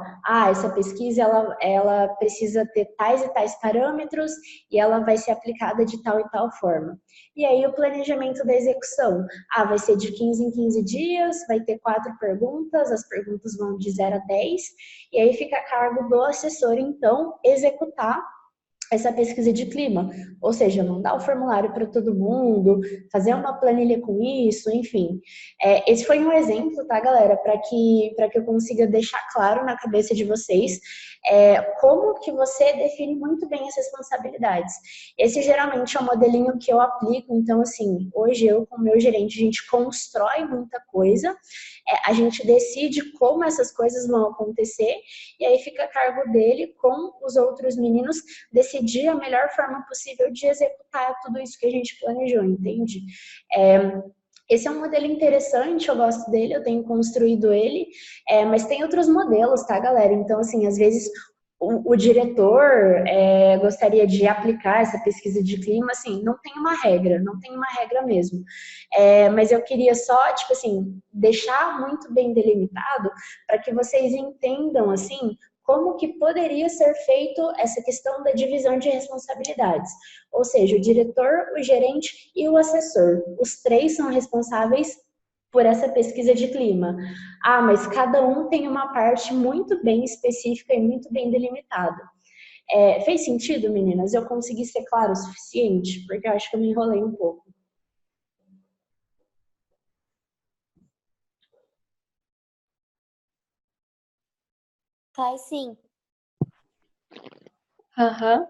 essa pesquisa ela precisa ter tais e tais parâmetros e ela vai ser aplicada de tal e tal forma. E aí o planejamento da execução, vai ser de 15 em 15 dias, vai ter 4 perguntas, as perguntas vão de 0 a 10, e aí fica a cargo do assessor, então, executar essa pesquisa de clima, ou seja, mandar o formulário para todo mundo, fazer uma planilha com isso, enfim. Esse foi um exemplo, tá, galera, para que eu consiga deixar claro na cabeça de vocês como que você define muito bem as responsabilidades. Esse geralmente é o modelinho que eu aplico, então, assim, hoje eu com o meu gerente, a gente constrói muita coisa, a gente decide como essas coisas vão acontecer, e aí fica a cargo dele, com os outros meninos, decidir decidir a melhor forma possível de executar tudo isso que a gente planejou, entende? Esse é um modelo interessante, eu gosto dele, eu tenho construído ele, mas tem outros modelos, tá, galera? Então, assim, às vezes o diretor gostaria de aplicar essa pesquisa de clima, assim, não tem uma regra, não tem uma regra mesmo. Mas eu queria só, tipo assim, deixar muito bem delimitado para que vocês entendam, assim, como que poderia ser feito essa questão da divisão de responsabilidades. Ou seja, o diretor, o gerente e o assessor. Os três são responsáveis por essa pesquisa de clima. Ah, mas cada um tem uma parte muito bem específica e muito bem delimitada. Fez sentido, meninas? Eu consegui ser claro o suficiente? Porque eu acho que eu me enrolei um pouco. Faz sim. Aham.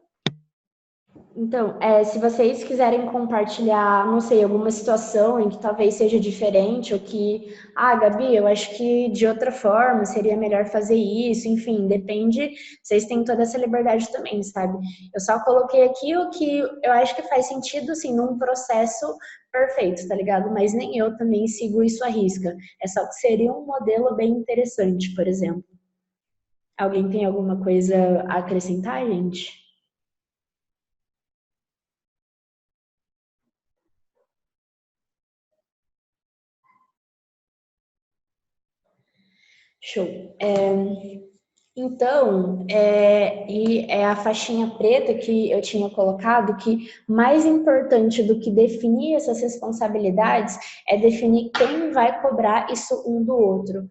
Então, se vocês quiserem compartilhar, não sei, alguma situação em que talvez seja diferente, ou que, Gabi, eu acho que de outra forma seria melhor fazer isso, enfim, depende, vocês têm toda essa liberdade também, sabe? Eu só coloquei aqui o que eu acho que faz sentido, assim, num processo perfeito, tá ligado? Mas nem eu também sigo isso à risca. É só que seria um modelo bem interessante, por exemplo. Alguém tem alguma coisa a acrescentar, gente? Show. Então, e é a faixinha preta que eu tinha colocado que mais importante do que definir essas responsabilidades é definir quem vai cobrar isso um do outro.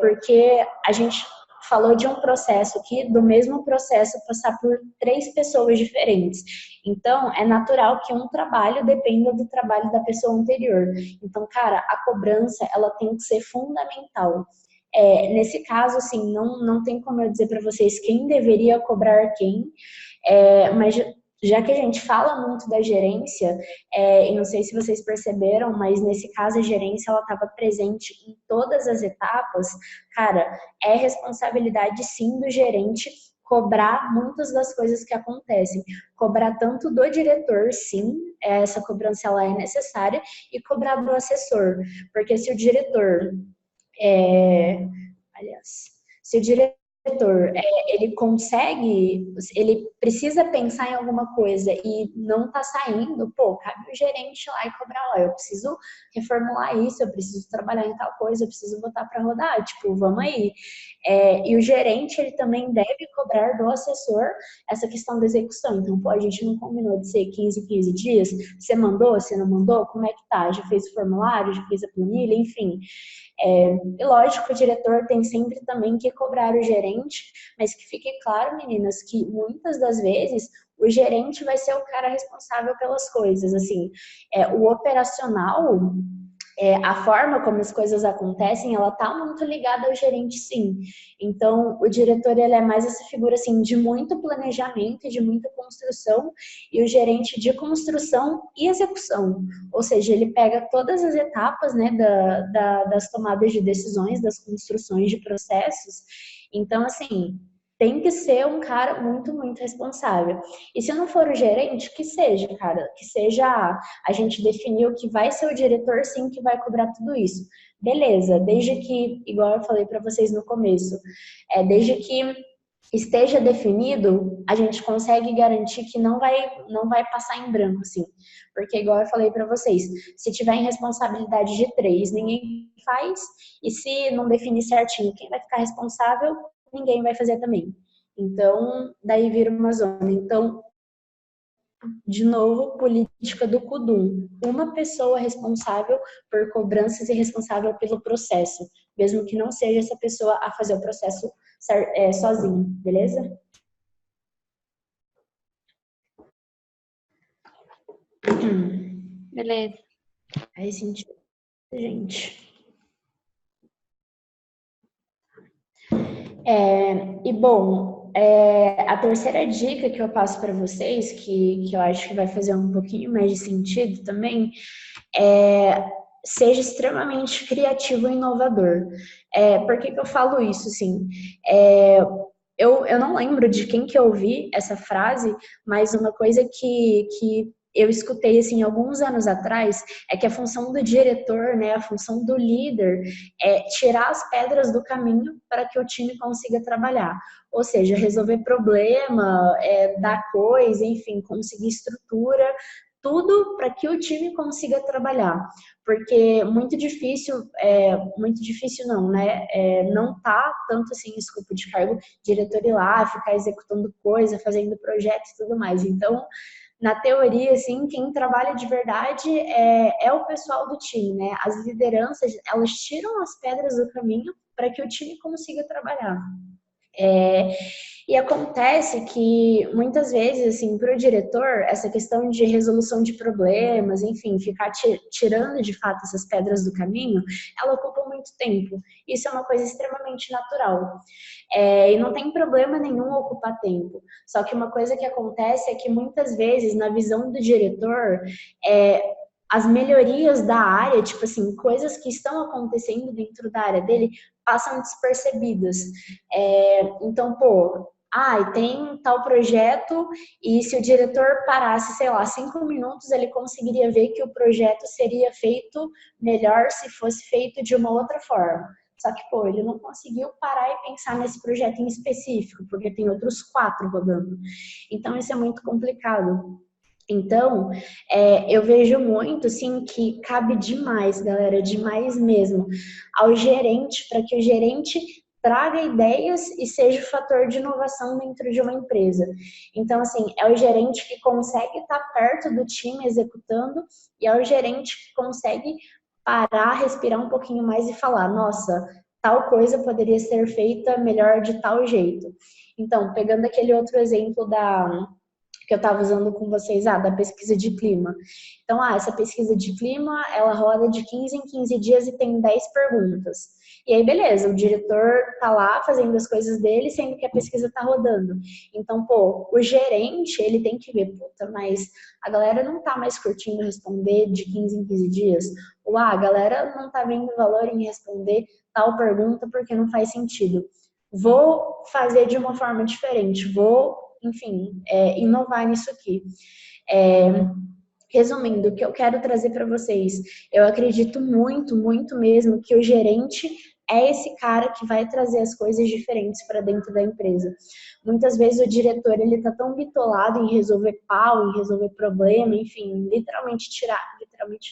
Porque a gente falou de um processo aqui, do mesmo processo passar por 3 pessoas diferentes. Então, é natural que um trabalho dependa do trabalho da pessoa anterior. Então, cara, a cobrança, ela tem que ser fundamental. Nesse caso, assim, não tem como eu dizer para vocês quem deveria cobrar quem, mas já que a gente fala muito da gerência, e não sei se vocês perceberam, mas nesse caso a gerência ela estava presente em todas as etapas, cara, é responsabilidade sim do gerente cobrar muitas das coisas que acontecem, cobrar tanto do diretor, sim, essa cobrança ela é necessária, e cobrar do assessor, porque se o diretor aliás, se o diretor ele consegue, ele precisa pensar em alguma coisa e não tá saindo, pô, cabe o gerente lá e cobrar, ó, eu preciso reformular isso, eu preciso trabalhar em tal coisa, eu preciso botar para rodar, tipo, vamos aí. E o gerente, ele também deve cobrar do assessor essa questão da execução. Então, pô, a gente não combinou de ser 15 dias, você mandou, você não mandou, como é que tá? Já fez o formulário, já fez a planilha, enfim. E lógico, o diretor tem sempre também que cobrar o gerente, mas que fique claro, meninas, que muitas das vezes o gerente vai ser o cara responsável pelas coisas, assim, o operacional, a forma como as coisas acontecem, ela tá muito ligada ao gerente, sim. Então, o diretor, ele é mais essa figura, assim, de muito planejamento e de muita construção, e o gerente de construção e execução. Ou seja, ele pega todas as etapas, né, das tomadas de decisões, das construções de processos. Então, assim, tem que ser um cara muito, muito responsável. E se não for o gerente, que seja, cara, que seja a gente definiu que vai ser o diretor, sim, que vai cobrar tudo isso. Beleza, desde que, igual eu falei para vocês no começo, desde que esteja definido, a gente consegue garantir que não vai passar em branco, assim. Porque, igual eu falei para vocês, se tiver em responsabilidade de 3, ninguém faz, e se não definir certinho quem vai ficar responsável, ninguém vai fazer também. Então, daí vira uma zona. Então, de novo, política do CUDUM. Uma pessoa responsável por cobranças e responsável pelo processo, mesmo que não seja essa pessoa a fazer o processo sozinho, beleza? Beleza. Aí sentido, gente. E bom, a terceira dica que eu passo para vocês, que eu acho que vai fazer um pouquinho mais de sentido também, seja extremamente criativo e inovador. Por que eu falo isso, assim? eu não lembro de quem que eu ouvi essa frase, mas uma coisa que eu escutei assim alguns anos atrás é que a função do diretor, né, a função do líder é tirar as pedras do caminho para que o time consiga trabalhar. Ou seja, resolver problema, dar coisa, enfim, conseguir estrutura, tudo para que o time consiga trabalhar. Porque muito difícil não, né? Não tá tanto assim em escopo de cargo diretor ir lá, ficar executando coisa, fazendo projetos e tudo mais. Então, na teoria, assim, quem trabalha de verdade é o pessoal do time, né? As lideranças, elas tiram as pedras do caminho para que o time consiga trabalhar. É, e acontece que muitas vezes, assim, para o diretor, essa questão de resolução de problemas, enfim, ficar tirando de fato essas pedras do caminho, ela ocupa muito tempo. Isso é uma coisa extremamente natural. E não tem problema nenhum ocupar tempo. Só que uma coisa que acontece é que muitas vezes, na visão do diretor, é, as melhorias da área, tipo assim, coisas que estão acontecendo dentro da área dele, passam despercebidas. Então, pô, tem tal projeto e se o diretor parasse, sei lá, 5 minutos, ele conseguiria ver que o projeto seria feito melhor se fosse feito de uma outra forma. Só que, pô, ele não conseguiu parar e pensar nesse projeto em específico, porque tem outros 4 rodando. Então, isso é muito complicado. Então, eu vejo muito, assim, que cabe demais, galera, demais mesmo, ao gerente, para que o gerente traga ideias e seja o fator de inovação dentro de uma empresa. Então, assim, é o gerente que consegue estar perto do time executando e é o gerente que consegue parar, respirar um pouquinho mais e falar, nossa, tal coisa poderia ser feita melhor de tal jeito. Então, pegando aquele outro exemplo que eu estava usando com vocês, da pesquisa de clima. Então, essa pesquisa de clima, ela roda de 15 em 15 dias e tem 10 perguntas. E aí, beleza, o diretor tá lá fazendo as coisas dele, sendo que a pesquisa tá rodando. Então, pô, o gerente, ele tem que ver, puta, mas a galera não tá mais curtindo responder de 15 em 15 dias. Ou, a galera não tá vendo valor em responder tal pergunta porque não faz sentido. Vou fazer de uma forma diferente, enfim, inovar nisso aqui. Resumindo, o que eu quero trazer para vocês, eu acredito muito, muito mesmo que o gerente é esse cara que vai trazer as coisas diferentes para dentro da empresa. Muitas vezes o diretor, ele tá tão bitolado em resolver pau, em resolver problema, enfim, literalmente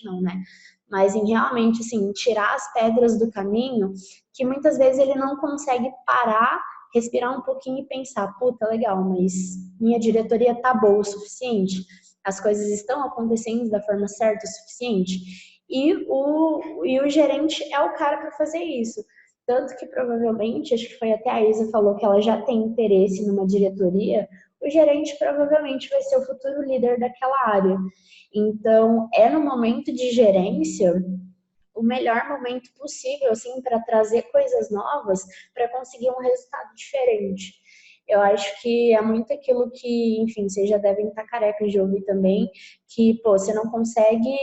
não, né? Mas em realmente, assim, tirar as pedras do caminho, que muitas vezes ele não consegue parar, respirar um pouquinho e pensar, puta, legal, mas minha diretoria tá boa o suficiente? As coisas estão acontecendo da forma certa o suficiente? E o gerente é o cara para fazer isso. Tanto que provavelmente, acho que foi até a Isa falou que ela já tem interesse numa diretoria, o gerente provavelmente vai ser o futuro líder daquela área. Então, no momento de gerência o melhor momento possível, assim, para trazer coisas novas, para conseguir um resultado diferente. Eu acho que é muito aquilo que, enfim, vocês já devem estar carecas de ouvir também, que, pô, você não consegue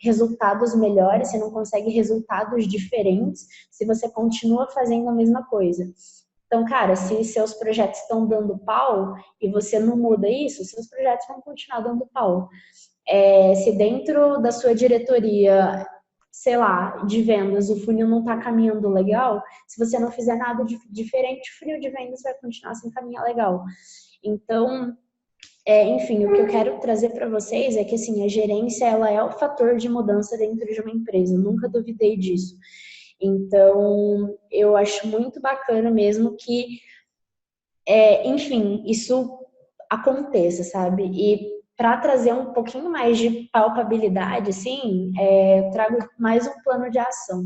resultados melhores, você não consegue resultados diferentes se você continua fazendo a mesma coisa. Então, cara, se seus projetos estão dando pau e você não muda isso, seus projetos vão continuar dando pau. Se dentro da sua diretoria, sei lá, de vendas, o funil não está caminhando legal, se você não fizer nada diferente, o funil de vendas vai continuar sem caminhar legal. Então, enfim, o que eu quero trazer para vocês é que, assim, a gerência, ela é o fator de mudança dentro de uma empresa, eu nunca duvidei disso. Então, eu acho muito bacana mesmo que, enfim, isso aconteça, sabe? E para trazer um pouquinho mais de palpabilidade, assim, eu trago mais um plano de ação,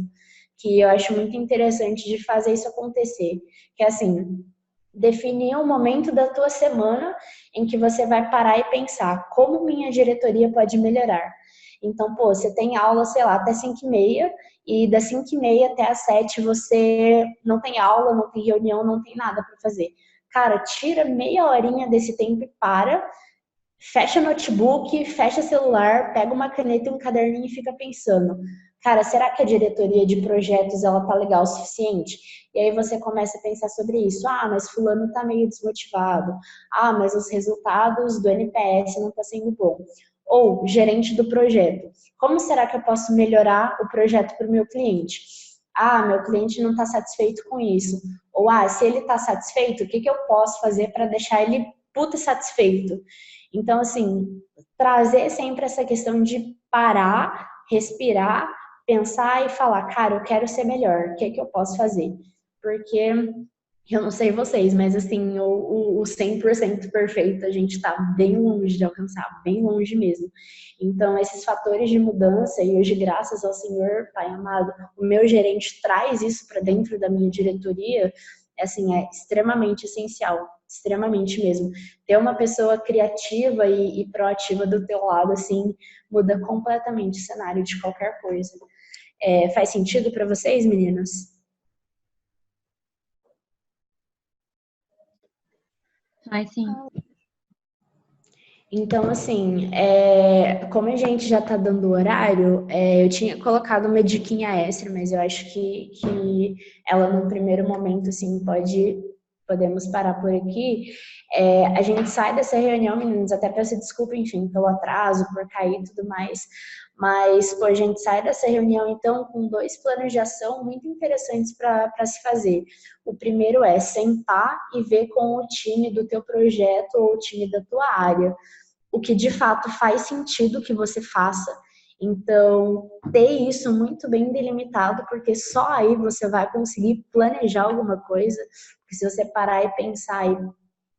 que eu acho muito interessante de fazer isso acontecer. Que é assim, definir um momento da tua semana em que você vai parar e pensar como minha diretoria pode melhorar. Então, pô, você tem aula, sei lá, até 5h30, e das 5h30 até as 7 você não tem aula, não tem reunião, não tem nada para fazer. Cara, tira meia horinha desse tempo e fecha notebook, fecha celular, pega uma caneta e um caderninho e fica pensando, cara, será que a diretoria de projetos ela tá legal o suficiente? E aí você começa a pensar sobre isso. Ah, mas fulano tá meio desmotivado. Ah, mas os resultados do NPS não tá sendo bom. Ou gerente do projeto. Como será que eu posso melhorar o projeto para o meu cliente? Ah, meu cliente não está satisfeito com isso. Ou, ah, se ele está satisfeito, o que eu posso fazer para deixar ele puta satisfeito? Então, assim, trazer sempre essa questão de parar, respirar, pensar e falar, cara, eu quero ser melhor, o que eu posso fazer? Porque eu não sei vocês, mas assim, o 100% perfeito a gente está bem longe de alcançar, bem longe mesmo. Então, esses fatores de mudança, e hoje, graças ao Senhor, Pai amado, o meu gerente traz isso para dentro da minha diretoria, assim, é extremamente essencial, extremamente mesmo. Ter uma pessoa criativa e proativa do teu lado, assim, muda completamente o cenário de qualquer coisa. Faz sentido para vocês, meninas? Faz sim. Então, assim, como a gente já tá dando o horário, eu tinha colocado uma diquinha extra, mas eu acho que ela, num primeiro momento, assim, podemos parar por aqui. A gente sai dessa reunião, meninos, até peço desculpa, enfim, pelo atraso, por cair e tudo mais, mas, pô, a gente sai dessa reunião, então, com 2 planos de ação muito interessantes para se fazer. O primeiro é sentar e ver com o time do teu projeto ou o time da tua área o que de fato faz sentido que você faça. Então, ter isso muito bem delimitado, porque só aí você vai conseguir planejar alguma coisa. Porque se você parar e pensar e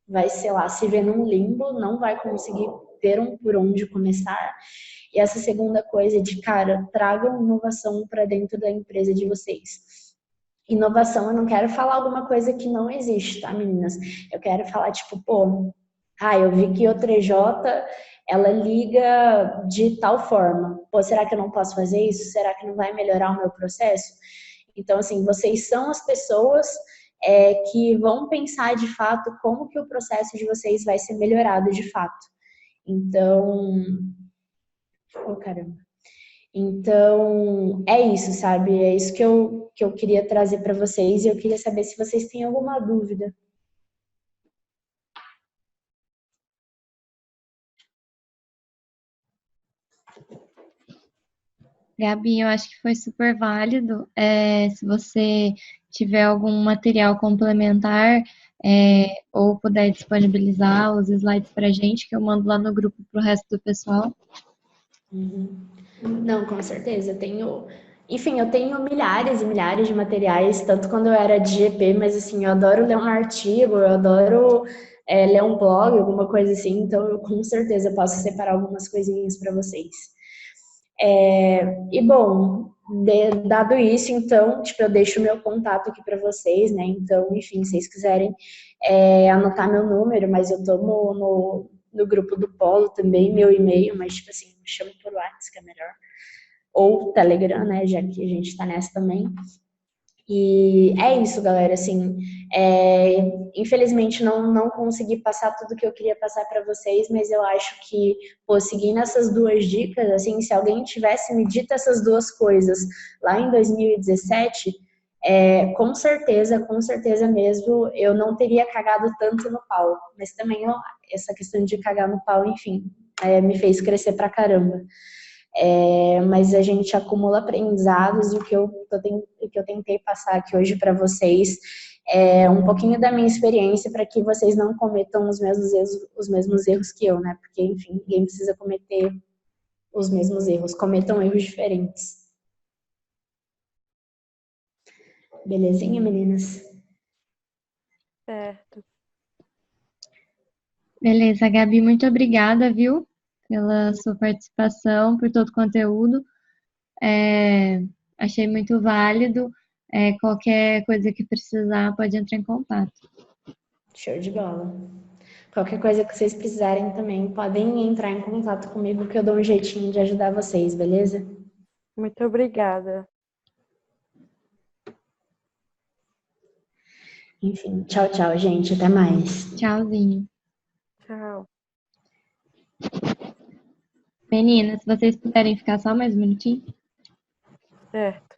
vai, sei lá, se ver num limbo, não vai conseguir ter por onde começar. E essa segunda coisa de, cara, tragam inovação para dentro da empresa de vocês. Inovação, eu não quero falar alguma coisa que não existe, tá, meninas? Eu quero falar, tipo, pô, eu vi que o 3J ela liga de tal forma. Pô, será que eu não posso fazer isso? Será que não vai melhorar o meu processo? Então, assim, vocês são as pessoas que vão pensar de fato como que o processo de vocês vai ser melhorado de fato. Então, oh, caramba. Então, é isso, sabe? É isso que eu queria trazer para vocês e eu queria saber se vocês têm alguma dúvida. Gabi, eu acho que foi super válido. Se você tiver algum material complementar, ou puder disponibilizar os slides para a gente, que eu mando lá no grupo para o resto do pessoal. Não, com certeza. Eu tenho milhares e milhares de materiais, tanto quando eu era de GP, mas assim, eu adoro ler um artigo, eu adoro ler um blog, alguma coisa assim, então eu com certeza posso separar algumas coisinhas para vocês. E bom, dado isso, então, tipo, eu deixo o meu contato aqui para vocês, né? Então, enfim, se vocês quiserem anotar meu número, mas eu tô no grupo do Polo também, meu e-mail, mas tipo assim, me chama por WhatsApp, que é melhor. Ou Telegram, né? Já que a gente tá nessa também. E é isso, galera. Assim, infelizmente não consegui passar tudo que eu queria passar para vocês, mas eu acho que, pô, seguindo essas 2 dicas, assim, se alguém tivesse me dito essas 2 coisas lá em 2017, com certeza mesmo, eu não teria cagado tanto no pau. Mas também essa questão de cagar no pau, enfim, me fez crescer pra caramba. Mas a gente acumula aprendizados e o que eu tentei passar aqui hoje para vocês é um pouquinho da minha experiência para que vocês não cometam os mesmos erros que eu, né? Porque, enfim, ninguém precisa cometer os mesmos erros, cometam erros diferentes. Belezinha, meninas? Certo. Beleza, Gabi, muito obrigada, viu? Pela sua participação, por todo o conteúdo. Achei muito válido. Qualquer coisa que precisar, pode entrar em contato. Show de bola. Qualquer coisa que vocês precisarem também, podem entrar em contato comigo que eu dou um jeitinho de ajudar vocês, beleza? Muito obrigada. Enfim, tchau, gente. Até mais. Tchauzinho. Tchau. Meninas, se vocês puderem ficar só mais um minutinho. Certo.